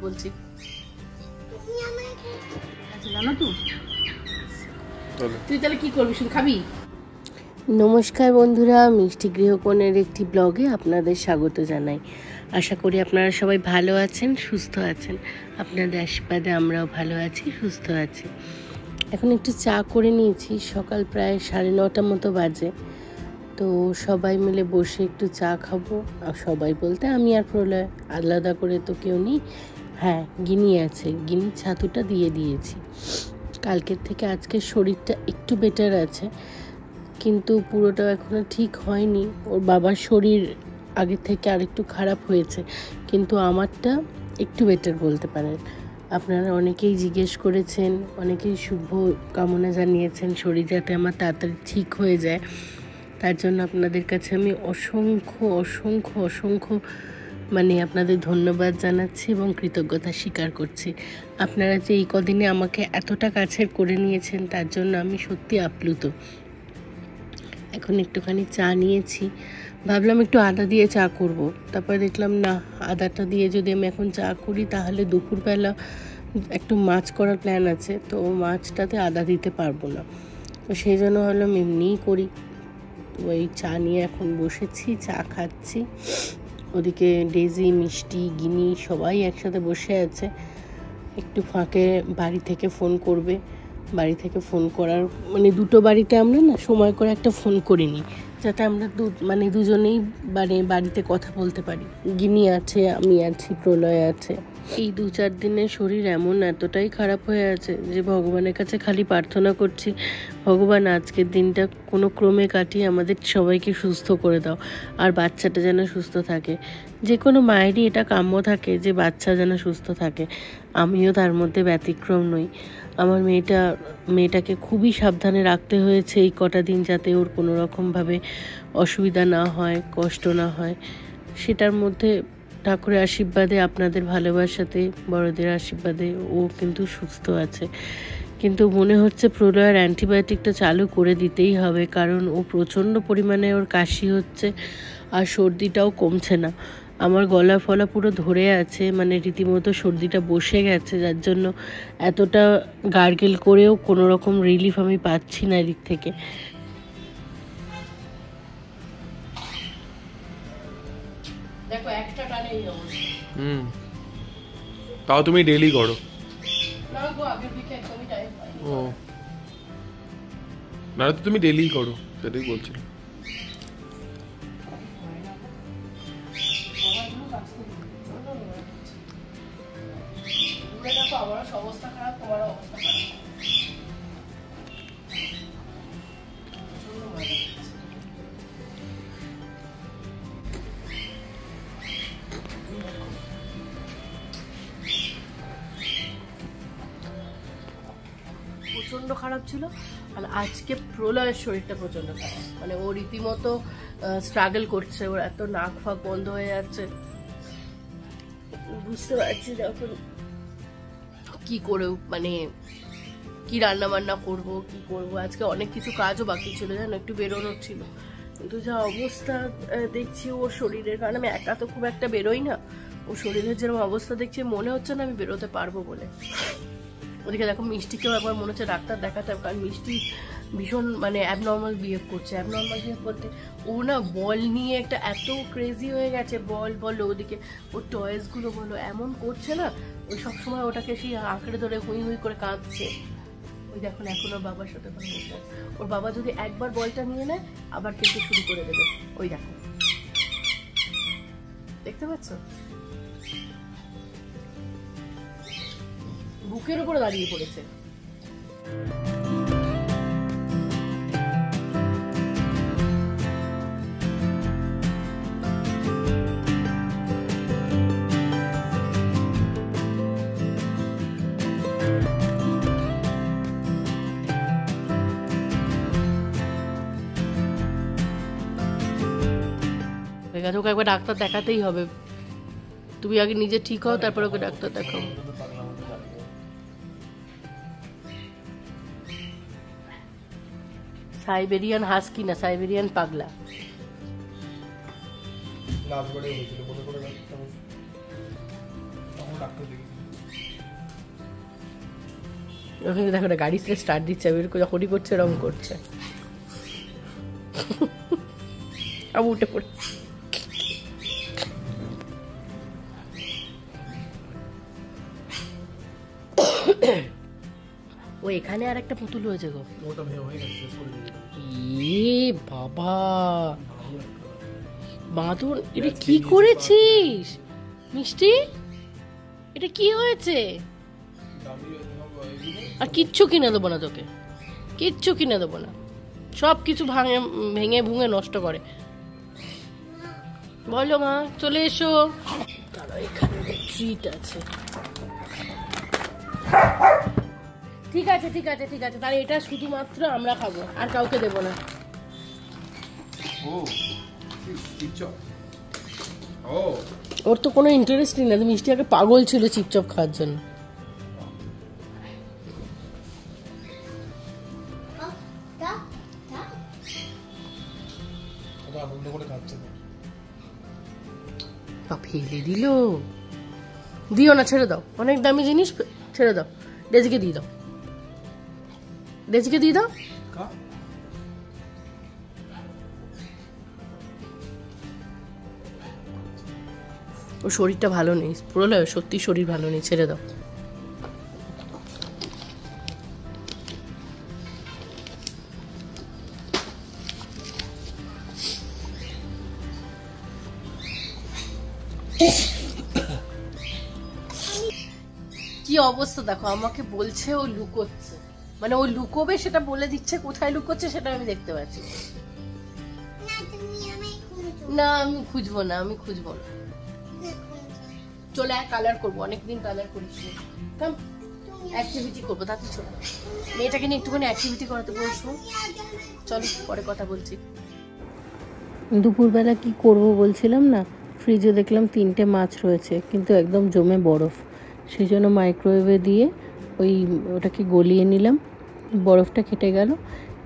বলছি। আচ্ছা জানো তো তুই তাহলে কি করবি, শুধু খাবি? নমস্কার বন্ধুরা, মিষ্টি গৃহকোণের একটি ব্লগে আপনাদের স্বাগত জানাই। আশা করি আপনারা সবাই ভালো আছেন, সুস্থ আছেন। আপনাদের আশীর্বাদে আমরাও ভালো আছি, সুস্থ আছি। এখন একটু চা করে নিয়েছি, সকাল প্রায় 9:30 মতো বাজে। তো সবাই মিলে বসে একটু চা খাবো। আর সবাই বলতে আমি আর প্রলয়, আলাদা করে তো কেউ নেই। হ্যাঁ, গিনি আছে, গিনির ছাতুটা দিয়ে দিয়েছি। কালকের থেকে আজকে শরীরটা একটু বেটার আছে, কিন্তু পুরোটা এখনো ঠিক হয়নি। ওর বাবার শরীর আগের থেকে আরেকটু খারাপ হয়েছে, কিন্তু আমারটা একটু বেটার বলতে পারেন। আপনারা অনেকেই জিজ্ঞেস করেছেন, অনেকেই শুভ কামনা জানিয়েছেন শরীর যাতে আমার তাড়াতাড়ি ঠিক হয়ে যায়। তার জন্য আপনাদের কাছে আমি অসংখ্য অসংখ্য অসংখ্য আপনাদের ধন্যবাদ জানাচ্ছি এবং কৃতজ্ঞতা স্বীকার করছি। আপনারা যে এই কদিনে আমাকে এতটা কাছের করে নিয়েছেন তার জন্য আমি সত্যি আপ্লুত। এখন একটুখানি চা নিয়েছি, ভাবলাম একটু আদা দিয়ে চা করব। তারপরে দেখলাম না, আদাটা দিয়ে যদি আমি এখন চা করি তাহলে দুপুরবেলা একটু মাছ করার প্ল্যান আছে, তো মাছটাতে আদা দিতে পারবো না। তো সেই জন্য ভাবলাম এমনিই করি। ওই চা নিয়ে এখন বসেছি, চা খাচ্ছি। ওদিকে ডেজি, মিষ্টি, গিনি সবাই একসাথে বসে আছে। একটু ফাঁকে বাড়ি থেকে ফোন করবে। বাড়ি থেকে ফোন করার দুটো বাড়িতে আমরা না সময় করে একটা ফোন করিনি, যাতে আমরা দুজনেই বাড়িতে কথা বলতে পারি। গিনি আছে, আমি আছি, প্রলয় আছে। এই 2-4 দিনে শরীর এতটাই খারাপ হয়ে আছে যে ভগবানের কাছে খালি প্রার্থনা করছি, ভগবান আজকের দিনটা কোনো ক্রমে কাটিয়ে আমাদের সবাইকে সুস্থ করে দাও, আর বাচ্চাটা যেন সুস্থ থাকে। যে কোনো মায়েরই এটা কাম্য থাকে যে বাচ্চা যেন সুস্থ থাকে। আমিও তার মধ্যে ব্যতিক্রম নই। আমার মেয়েটাকে খুবই সাবধানে রাখতে হয়েছে এই কটা দিন, যাতে ওর কোনো রকমভাবে অসুবিধা না হয়, কষ্ট না হয়। সেটার মধ্যে ঠাকুরের আশীর্বাদে, আপনাদের ভালোবাসাতে, বড়দের আশীর্বাদে ও কিন্তু সুস্থ আছে। কিন্তু মনে হচ্ছে প্রলয়ের অ্যান্টিবায়োটিকটা চালু করে দিতেই হবে, কারণ ও প্রচণ্ড পরিমাণে ওর কাশি হচ্ছে আর সর্দিটাও কমছে না। আমার গলা ফলা পুরো ধরে আছে, রীতিমতো সর্দিটা বসে গেছে, যার জন্য এতটা গার্গেল করেও কোনো রকম রিলিফ আমি পাচ্ছি না এদিক থেকে। দেখো একটা টানে এই অবস্থা। তাও তুমি ডেইলি করো? না গো, আগের দিকে একদমই টাইম পাইনি। ও না, তো তুমি ডেইলি করো, সেটাই বলছিলাম। অবস্থা খারাপ, তোমারও অবস্থা খারাপ। প্রচণ্ড খারাপ ছিল। আর আজকে প্রলয়ের শরীরটা প্রচণ্ড খারাপ, ও রীতিমতো স্ট্রাগল করছে, ওর এত নাক ফাঁক বন্ধ হয়ে যাচ্ছে। বুঝতে পারছি যখন কি করে কি রান্না বান্না করবো, কি করবো। আজকে অনেক কিছু কাজও বাকি ছিল, জানো, একটু বেরোনোর ছিল, কিন্তু যা অবস্থা দেখছি ওর শরীরের, কারণ আমি একা তো খুব একটা বেরোই না, ও শরীরের যেরকম অবস্থা দেখছি মনে হচ্ছে না আমি বেরোতে পারবো বলে। ওদিকে দেখো মিষ্টিকেও একবার মনে হচ্ছে ডাক্তার দেখাতে হবে, কারণ মিষ্টি ভীষণ অ্যাবনর্মাল বিহেভ করছে। অ্যাবনর্মাল বিহেভ বলতে ও না বল নিয়ে একটা এত ক্রেজি হয়ে গেছে, বল বলো, ওদিকে ওর টয়েসগুলো বলো, এমন করছে না, ওই সবসময় ওটাকে সেই আঁকড়ে ধরে হুই হুই করে কাঁদছে। ওই দেখুন এখন ওর বাবার সাথে বসে, ওর বাবা যদি একবার বলটা নিয়ে নেয় আবার কিন্তু শুরু করে দেবে। ওই দেখো, দেখতে পাচ্ছ, বুকের উপরে দাঁড়িয়ে পড়েছে। ওকে একবার ডাক্তার দেখাতেই হবে। তুমি আগে নিজে ঠিক হও, তারপর ওকে ডাক্তার দেখাও। সাইবেরিয়ান হাস্কি না, সাইবেরিয়ান পাগলা। লাস্ট বারে হয়েছিল, মনে করে ডাক্তার দেখিয়েছি। ওখানে দেখো না গাড়ি স্টার্ট দিচ্ছে, আমি যখনই করছে রং করছে। আবার উঠে পড়ে ও এখানে আর একটা পুতুল হয়েছে গো। বাবা বাঁধন, এটা কি করেছিস মিষ্টি? এটা কি হয়েছে? আর কিচ্ছু কিনে দেবো না তোকে, কিচ্ছু কিনে দেবো না, সব কিছু ভেঙে ভুঙে নষ্ট করে। বলো মা চলে এসো। তারা এখানে ট্রিট আছে। ঠিক আছে ঠিক আছে ঠিক আছে, তাহলে এটা শুধুমাত্র আমরা খাবো, আর কাউকে দেবো না। ওর তো কোনো ইন্টারেস্টই না, মিষ্টি আগে পাগল ছিল চিপচপ খাওয়ার জন্য। ফেলে দিল, দিও না, ছেড়ে দাও, অনেক দামি জিনিস, ছেড়ে দাও। ডেজিকে দিয়ে দাও, ডেজিকে দিয়ে দাও। ওর শরীরটা ভালো নেই, পুরো সত্যি শরীর ভালো নেই, ছেড়ে দাও। কি অবস্থা দেখো, আমাকে বলছে ও লুকোচ্ছে, মানে ও লুকোবে সেটা বলে দিচ্ছে, কোথায় লুকোচ্ছে সেটা আমি দেখতে পাচ্ছি না। আমি খুঁজবো না, আমি খুঁজবো না। চলে আয়, কালার করবো, অনেকদিন কালার করিস, অ্যাক্টিভিটি করবো। তাতে চলো, মেয়েটাকে নিয়ে একটুখানি অ্যাক্টিভিটি করাতে বলছো। চলো পরে কথা বলছি। দুপুরবেলা কি করব বলছিলাম না, ফ্রিজে দেখলাম 3টে মাছ রয়েছে, কিন্তু একদম জমে বরফ। সেই জন্য মাইক্রোওয়েভে দিয়ে ওটাকে গলিয়ে নিলাম, বরফটা কেটে গেল।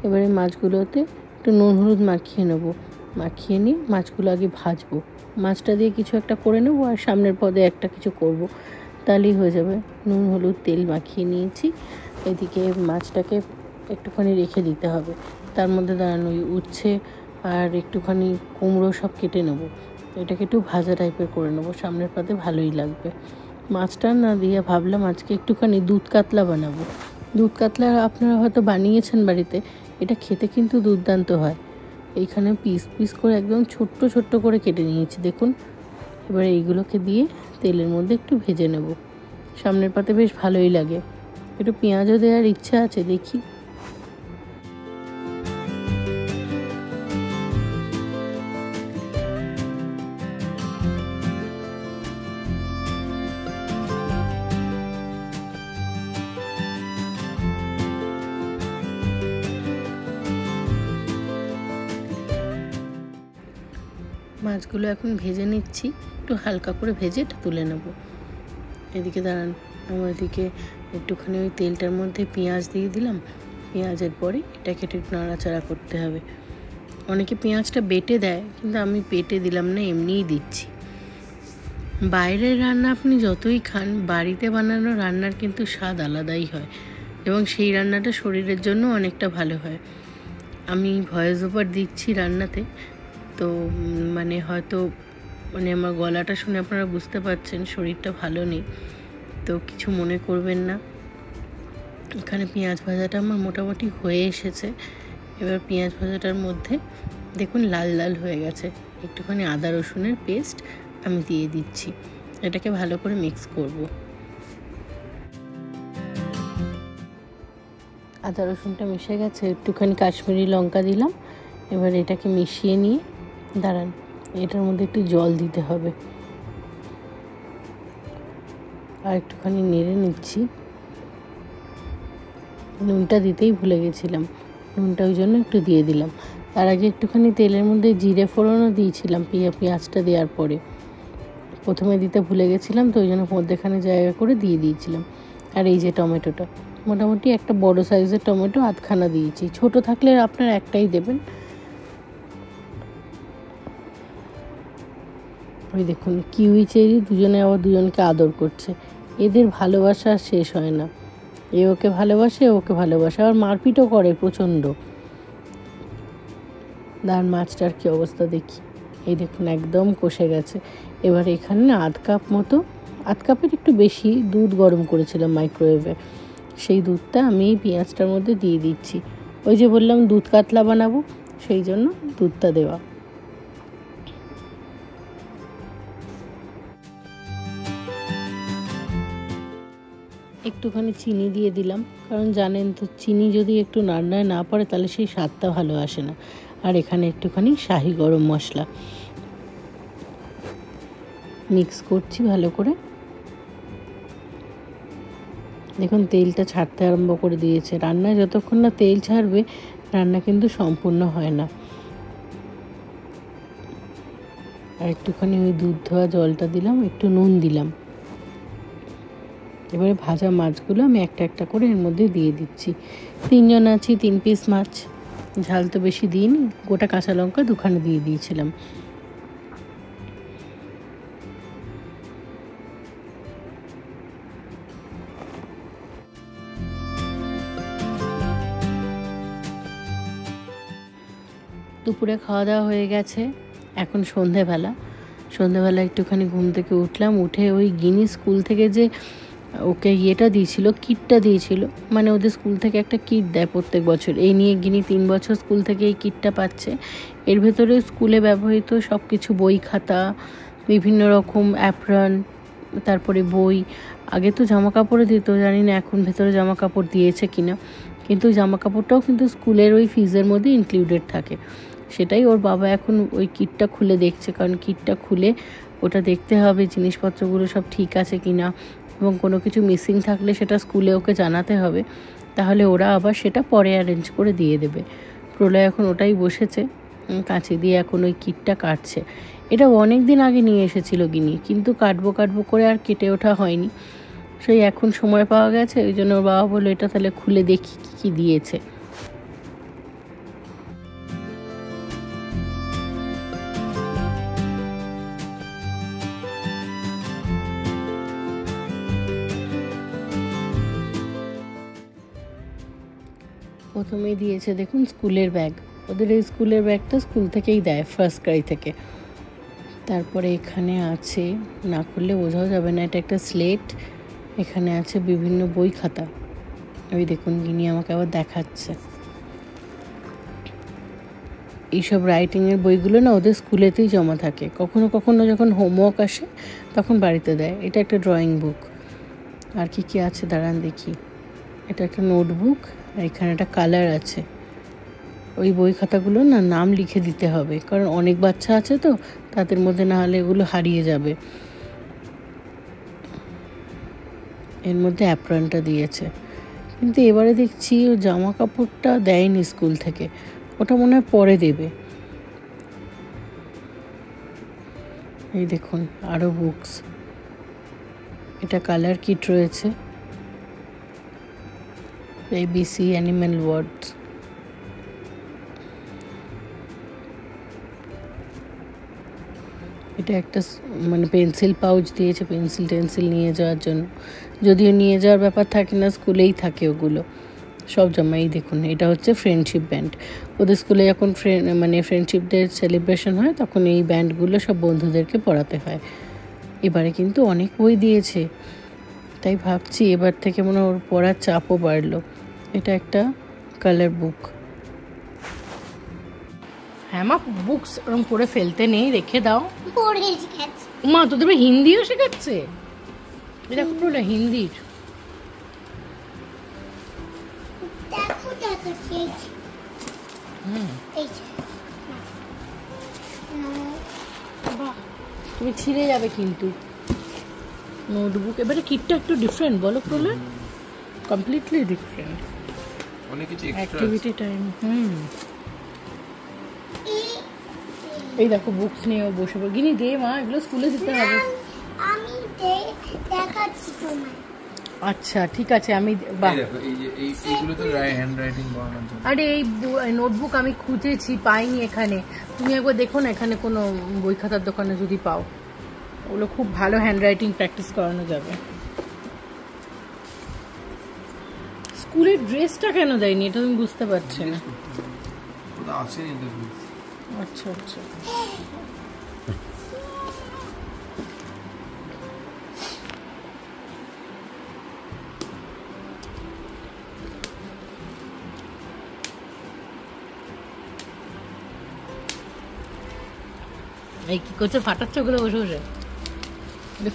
এবারে মাছগুলোতে একটু নুন হলুদ মাখিয়ে নেবো, মাখিয়ে নিয়ে মাছগুলো আগে ভাজবো। মাছটা দিয়ে কিছু একটা করে নেবো, আর সামনের পদে একটা কিছু করব, তাহলেই হয়ে যাবে। নুন হলুদ তেল মাখিয়ে নিয়েছি। এদিকে মাছটাকে একটুখানি রেখে দিতে হবে, তার মধ্যে দাঁড়ানো উচ্ছে আর একটুখানি কুমড়ো সব কেটে নেবো। এটাকে একটু ভাজা টাইপের করে নেবো, সামনের পাতে ভালোই লাগবে। মাছটা না দিয়ে ভাবলাম আজকে একটুখানি দুধ কাতলা বানাবো। দুধ কাতলা আপনারা হয়তো বানিয়েছেন বাড়িতে, এটা খেতে কিন্তু দুর্দান্ত হয়। এইখানে পিস পিস করে একদম ছোট্ট ছোট্ট করে কেটে নিয়েছি দেখুন। এবার এইগুলোকে দিয়ে তেলের মধ্যে একটু ভেজে নেব, সামনের পাতে বেশ ভালোই লাগে। একটু পেঁয়াজও দেওয়ার ইচ্ছা আছে, দেখি। মাছগুলো এখন ভেজে নিচ্ছি, একটু হালকা করে ভেজে এটা তুলে নেব। এদিকে দাঁড়ান, আমার এদিকে একটুখানি ওই তেলটার মধ্যে পেঁয়াজ দিয়ে দিলাম। পেঁয়াজের পরে এটাকে একটু নাড়াচাড়া করতে হবে। অনেকে পেঁয়াজটা বেটে দেয়, কিন্তু আমি বেটে দিলাম না, এমনিই দিচ্ছি। বাইরের রান্না আপনি যতই খান, বাড়িতে বানানো রান্নার কিন্তু স্বাদ আলাদাই হয়, এবং সেই রান্নাটা শরীরের জন্য অনেকটা ভালো হয়। আমি ভয়েস ওভার দিচ্ছি রান্নাতে, তো হয়তো আমার গলাটা শুনে আপনারা বুঝতে পারছেন শরীরটা ভালো নেই, তো কিছু মনে করবেন না। এখানে পেঁয়াজ ভাজাটা আমার মোটামুটি হয়ে এসেছে। এবার পেঁয়াজ ভাজাটার মধ্যে দেখুন লাল লাল হয়ে গেছে, একটুখানি আদা রসুনের পেস্ট আমি দিয়ে দিচ্ছি। এটাকে ভালো করে মিক্স করব। আদা রসুনটা মিশে গেছে, একটুখানি কাশ্মীরি লঙ্কা দিলাম। এবার এটাকে মিশিয়ে নিয়ে দাঁড়ান, এটার মধ্যে একটু জল দিতে হবে, আর একটুখানি নেড়ে নিচ্ছি। নুনটা দিতেই ভুলে গেছিলাম, নুনটা ওই জন্য একটু দিয়ে দিলাম। তার আগে একটুখানি তেলের মধ্যে জিরে ফোড়নও দিয়েছিলাম পেঁয়াজটা দেওয়ার পরে, প্রথমে দিতে ভুলে গেছিলাম, তো ওই জন্য মধ্যেখানে জায়গা করে দিয়ে দিয়েছিলাম। আর এই যে টমেটোটা, মোটামুটি একটা বড় সাইজের টমেটো আধখানা দিয়েছি, ছোট থাকলে আপনার একটাই দেবেন। ওই দেখুন কিউই চেরি দুজনে আবার দুজনকে আদর করছে, এদের ভালোবাসা শেষ হয় না। এ ওকে ভালোবাসে, ওকে ভালোবাসে, আর মারপিটও করে প্রচণ্ড। দাঁড়ান মাছটার কী অবস্থা দেখি। এই দেখুন একদম কষে গেছে। এবার এখানে না আধ কাপের একটু বেশি দুধ গরম করেছিলাম মাইক্রোওয়েভে। সেই দুধটা আমি এই পেঁয়াজটার মধ্যে দিয়ে দিচ্ছি। ওই যে বললাম দুধ কাতলা বানাবো, সেই জন্য দুধটা দেওয়া। একটুখানি চিনি দিয়ে দিলাম, কারণ জানেন তো চিনি যদি একটু রান্নায় না পড়ে তাহলে সেই স্বাদটা ভালো আসে না। আর এখানে একটুখানি শাহি গরম মশলা মিক্স করছি ভালো করে। দেখুন তেলটা ছাড়তে আরম্ভ করে দিয়েছে। রান্নায় যতক্ষণ না তেল ছাড়বে রান্না কিন্তু সম্পূর্ণ হয় না। আর একটুখানি ওই দুধ ধোয়া জলটা দিলাম, একটু নুন দিলাম। এবারে ভাজা মাছগুলো আমি একটা একটা করে এর মধ্যে দিয়ে দিচ্ছি। 3 জন আছি, 3 পিস মাছ, ঝাল তো বেশি দিইনি, গোটা কাঁচা লঙ্কা 2খানা দিয়ে দিয়েছিলাম। দুপুরে খাওয়া দাওয়া হয়ে গেছে, এখন সন্ধেবেলা একটুখানি ঘুম থেকে উঠলাম। উঠে ওই গিনি স্কুল থেকে যে ওকে কিটটা দিয়েছিল, মানে ওদের স্কুল থেকে একটা কিট দেয় প্রত্যেক বছর। এই নিয়ে গিনি 3 বছর স্কুল থেকে এই কিটটা পাচ্ছে। এর ভেতরে স্কুলে ব্যবহৃত সব কিছু, বই খাতা, বিভিন্ন রকম অ্যাপ্রন, তারপরে বই। আগে তো জামা কাপড়ে দিত, জানি না এখন ভেতরে জামা কাপড় দিয়েছে কিনা, কিন্তু জামা কাপড়টাও কিন্তু স্কুলের ওই ফিজের মধ্যে ইনক্লুডেড থাকে। সেটাই ওর বাবা এখন ওই কিটটা খুলে দেখছে, কারণ কিটটা খুলে ওটা দেখতে হবে জিনিসপত্রগুলো সব ঠিক আছে কিনা, এবং কোনো কিছু মিসিং থাকলে সেটা স্কুলে ওকে জানাতে হবে, তাহলে ওরা আবার সেটা পরে অ্যারেঞ্জ করে দিয়ে দেবে। প্রলয় এখন ওটাই বসেছে, কাঁচি দিয়ে এখন ওই কিটটা কাটছে। এটা অনেক দিন আগে নিয়ে এসেছিল গিনি, কিন্তু কাটবো করে আর কেটে ওঠা হয়নি। সেই এখন সময় পাওয়া গেছে, ওই জন্য ওর বাবা বললো এটা তাহলে খুলে দেখি কী দিয়েছে। প্রথমেই দিয়েছে দেখুন স্কুলের ব্যাগ। ওদের এই স্কুলের ব্যাগটা স্কুল থেকেই দেয়, ফার্স্ট ক্রাই থেকে। তারপরে এখানে আছে, না করলে বোঝাও যাবে না, এটা একটা স্লেট। এখানে আছে বিভিন্ন বই খাতা। ওই দেখুন গিনি আমাকে আবার দেখাচ্ছে। এইসব রাইটিংয়ের বইগুলো না ওদের স্কুলেতেই জমা থাকে, কখনো কখনো যখন হোমওয়ার্ক আসে তখন বাড়িতে দেয়। এটা একটা ড্রয়িং বুক। আর কি আছে দাঁড়ান দেখি। এটা একটা নোটবুক, আর এখানে একটা কালার আছে। ওই বই খাতাগুলো না নাম লিখে দিতে হবে, কারণ অনেক বাচ্চা আছে তো, তাদের মধ্যে না হলে এগুলো হারিয়ে যাবে। এর মধ্যে অ্যাপ্রনটা দিয়েছে, কিন্তু এবারে দেখছি ও জামা কাপড়টা দেয়নি স্কুল থেকে, ওটা মনে হয় পরে দেবে। এই দেখুন আরও বুকস। এটা কালার কিট রয়েছে, ABC অ্যানিম্যাল ওয়ার্ডস। এটা একটা মানে পেন্সিল পাউচ দিয়েছে, টেন্সিল নিয়ে যাওয়ার জন্য। যদিও নিয়ে যাওয়ার ব্যাপার থাকে না, স্কুলেই থাকে ওগুলো সব জমা। এই দেখুন এটা হচ্ছে ফ্রেন্ডশিপ ব্যান্ড। ওদের স্কুলে যখন ফ্রেন্ডশিপ ডে সেলিব্রেশন হয় তখন এই ব্যান্ডগুলো সব বন্ধুদেরকে পড়াতে হয়। এবারে কিন্তু অনেক বই দিয়েছে, তাই ভাবছি এবার থেকে মনে ওর পড়ার চাপও বাড়লো। এটা একটা কালার বুক। হ্যাঁ মা, বুকস ওরকম করে ফেলতে নেই, রেখে দাও। মা তোদের হিন্দিও শেখাচ্ছে, এটা পুরোটা হিন্দির। তুমি ছিঁড়ে যাবে কিন্তু নোটবুক। এবারে কিটটা একটু ডিফারেন্ট, বলো প্রলয়? কমপ্লিটলি ডিফারেন্ট, অনেক কিছু অ্যাক্টিভিটি টাইম। এই দেখো বুকস নিয়ে ও বসে পড়ে। গিনি দে মা, এগুলো স্কুলে দিতে হবে। আমি দেখাচ্ছি তোমায়। আচ্ছা ঠিক আছে, আমি বাহ, এইগুলো তো হ্যান্ড রাইটিং বানানোর জন্য। আরে এই নোটবুক আমি খুঁজেছি, পাইনি এখানে। তুমি একবার দেখো না এখানে কোনো বই খাতার দোকানে যদি পাও, ওগুলো খুব ভালো হ্যান্ড রাইটিং প্র্যাকটিস করানো যাবে। স্কুলের ড্রেসটা কেন দেয়নি এটা আমি বুঝতে পারছি না। ওটা আছে ইন্টারভিউ। আচ্ছা আচ্ছা, এই কি করছে? ফাটাচ্ছে ওগুলো বসে বসে?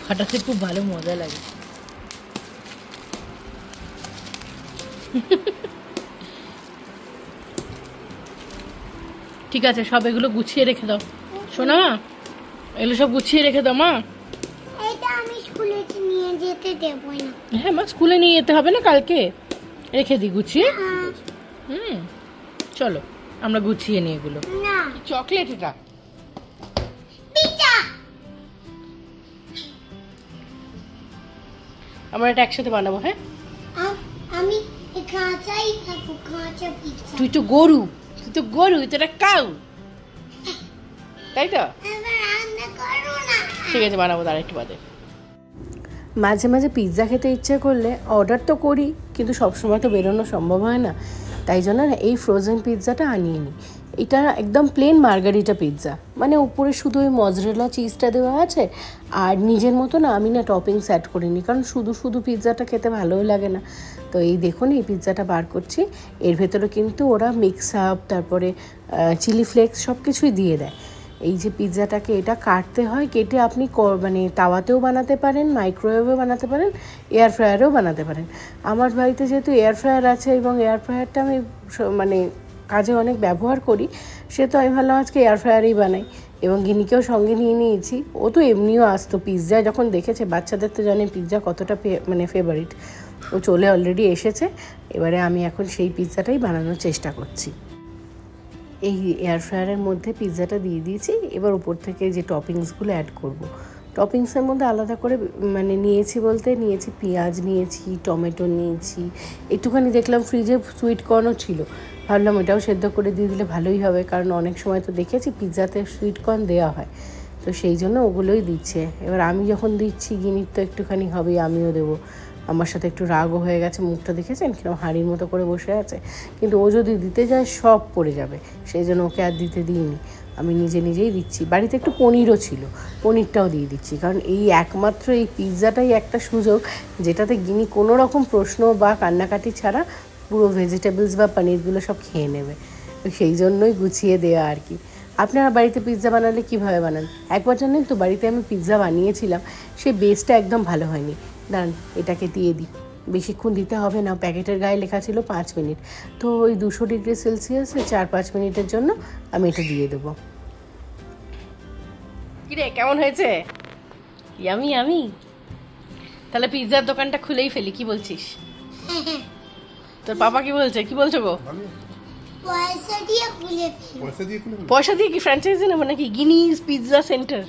ফাটাতে খুব ভালো মজা লাগে। ঠিক আছে, সব এগুলো গুছিয়ে রেখে দাও শোনা মা, এগুলো সব গুছিয়ে রেখে দাও মা। এটা আমি স্কুলে নিয়ে যেতে দেব না। হ্যাঁ মা, স্কুলে নিয়ে যেতে হবে না, কালকে রেখে দিই গুছিয়ে। চলো আমরা গুছিয়ে নিই এগুলো। না, চকলেট এটা পিজ্জা। আমরা এটা একসাথে বানাবো। হ্যাঁ, আমি কাঁচাই খাবো, কাঁচা পিজ্জা। তুই তো গরু, তুই তো গরু, তুই তো একটা কাউ, তাই তো? এবার রান্না করো না। ঠিক আছে, বানাবো তার একটু বাদে। মাঝে মাঝে পিৎজা খেতে ইচ্ছে করলে অর্ডার তো করি, কিন্তু সবসময় তো বেরোনো সম্ভব হয় না। তাই জন্য না এই ফ্রোজেন পিৎজাটা আনিয়ে নিই। এটা একদম প্লেন মার্গারিটা পিৎজা, মানে উপরে শুধু ওই মজরেলা চিজটা দেওয়া আছে, আর নিজের মতো না আমি না টপিংস অ্যাড করিনি, কারণ শুধু শুধু পিৎজাটা খেতে ভালোই লাগে না। তো এই দেখুন এই পিৎজাটা বার করছি, এর ভেতরে কিন্তু ওরা মিক্স আপ, তারপরে চিলি ফ্লেক্স সব কিছুই দিয়ে দেয়। এই যে পিৎজাটাকে এটা কাটতে হয়, কেটে আপনি মানে তাওয়াতেও বানাতে পারেন, মাইক্রোওয়েভেও বানাতে পারেন, এয়ার ফ্রায়ারেও বানাতে পারেন। আমার বাড়িতে যেহেতু এয়ার ফ্রায়ার আছে এবং এয়ার ফ্রায়ারটা আমি মানে কাজে অনেক ব্যবহার করি, সে তো আমি ভাবলাম আজকে এয়ার ফ্রায়ারেই বানাই, এবং গিনিকেও সঙ্গে নিয়ে নিয়েছি। ও তো এমনিও আসতো, পিৎজা যখন দেখেছে, বাচ্চাদের তো জানেন পিৎজা কতটা মানে ফেভারিট, ও চলে অলরেডি এসেছে। এবারে আমি এখন সেই পিৎজাটাই বানানোর চেষ্টা করছি। এই এয়ার ফ্রায়ারের মধ্যে পিৎজাটা দিয়ে দিয়েছি, এবার উপর থেকে যে টপিংসগুলো অ্যাড করব। টপিংসের মধ্যে আলাদা করে মানে নিয়েছি বলতে নিয়েছি পেঁয়াজ নিয়েছি, টমেটো নিয়েছি, একটুখানি দেখলাম ফ্রিজে সুইট কর্নও ছিল, ভাবলাম ওটাও সেদ্ধ করে দিয়ে দিলে ভালোই হবে, কারণ অনেক সময় তো দেখেছি পিৎজাতে সুইট কর্ন দেওয়া হয়, তো সেই জন্য ওগুলোই দিচ্ছে। এবার আমি যখন দিচ্ছি গিনির তো একটুখানি হবেই, আমিও দেবো। আমার সাথে একটু রাগও হয়ে গেছে, মুখটা দেখেছেন কিরকম হাঁড়ির মতো করে বসে আছে, কিন্তু ও যদি দিতে যায় সব পড়ে যাবে, সেই জন্য ওকে আর দিতে দিইনি, আমি নিজে নিজেই দিচ্ছি। বাড়িতে একটু পনিরও ছিল, পনিরটাও দিয়ে দিচ্ছি, কারণ এই একমাত্র এই পিৎজাটাই একটা সুযোগ যেটাতে গিনি কোনো রকম প্রশ্ন বা কান্নাকাটি ছাড়া পুরো ভেজিটেবলস বা পনিরগুলো সব খেয়ে নেবে, সেই জন্যই গুছিয়ে দেওয়া আর কি। আপনারা বাড়িতে পিৎজা বানালে কীভাবে বানান? একবার জানেন তো বাড়িতে আমি পিৎজা বানিয়েছিলাম, সেই বেসটা একদম ভালো হয়নি। দাঁড়ান এটাকে দিয়ে দিই, বেশিক্ষণ দিতে হবে না, প্যাকেটের গায়ে লেখা ছিল 5 মিনিট, তো ওই 200 ডিগ্রি সেলসিয়াসে 4-5 মিনিটের জন্য আমি এটা দিয়ে দেবো। কিরে কেমন হয়েছে? Yummy yummy. তাহলে পিৎজার দোকানটা খুলেই ফেলি, কি বলছিস? তোর পাপা কি বলছে? কি বলছো গো? পয়সা দিয়ে খুলে পয়সা দিয়ে কি ফ্র্যাঞ্চাইজি নেবো নাকি? Guinness pizza centre.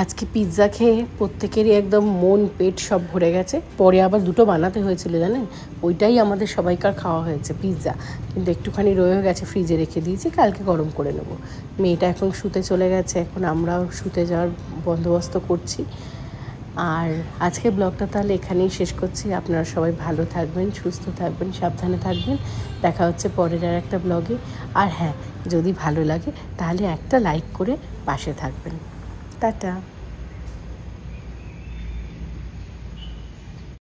আজকে পিৎজা খেয়ে প্রত্যেকেরই একদম মন পেট সব ভরে গেছে। পরে আবার 2টো বানাতে হয়েছিল জানেন, ওইটাই আমাদের সবাইকার খাওয়া হয়েছে পিৎজা, কিন্তু একটুখানি রয়ে গেছে, ফ্রিজে রেখে দিয়েছি, কালকে গরম করে নেব। মেয়েটা এখন শুতে চলে গেছে, এখন আমরাও শুতে যাওয়ার বন্দোবস্ত করছি। আর আজকে ব্লগটা তাহলে এখানেই শেষ করছি। আপনারা সবাই ভালো থাকবেন, সুস্থ থাকবেন, সাবধানে থাকবেন। দেখা হচ্ছে পরের আর একটা ব্লগে। আর হ্যাঁ, যদি ভালো লাগে তাহলে একটা লাইক করে পাশে থাকবেন। টাটা।